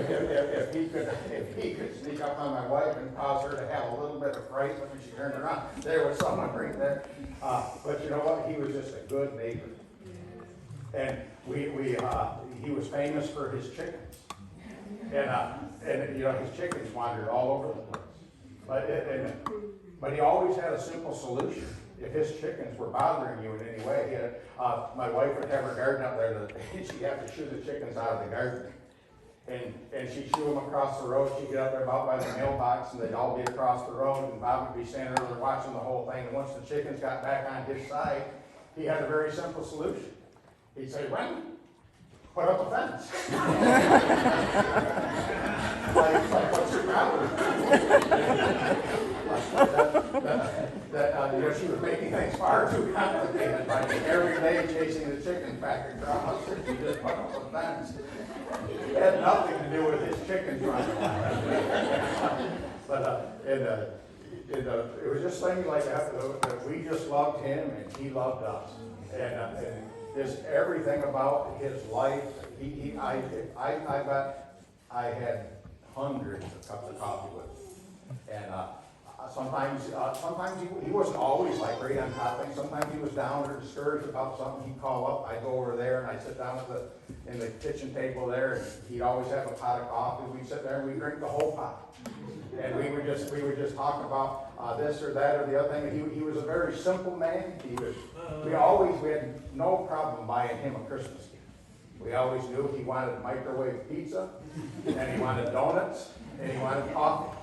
if he could sneak up on my wife and cause her to have a little bit of fright when she turned around, there was someone right there. But you know what? He was just a good neighbor. And he was famous for his chickens. And you know, his chickens wandered all over the place. But he always had a simple solution. If his chickens were bothering you in any way, my wife would have her garden up there, and she'd have to shoo the chickens out of the garden. And she'd shoo them across the road. She'd get up there about by the mailbox, and they'd all be across the road, and Bob would be standing over there watching the whole thing. And once the chickens got back on his side, he had a very simple solution. He'd say, "Wendy, put up a fence." like, what's your problem? You know, she was making things far too complicated by every day chasing the chickens back across. She just put up a fence. It had nothing to do with his chickens running around. But it was just things like that we just loved him and he loved us. And just everything about his life. I bet I had hundreds of cups of coffee with him. And sometimes he wasn't always like right on top of things. Sometimes he was down or discouraged about something. He'd call up. I'd go over there and I'd sit down in the kitchen table there, and he'd always have a pot of coffee. We'd sit there and we'd drink the whole pot. And we would just talk about this or that or the other thing. He was a very simple man. We had no problem buying him a Christmas gift. We always knew he wanted microwave pizza, and he wanted donuts, and he wanted coffee.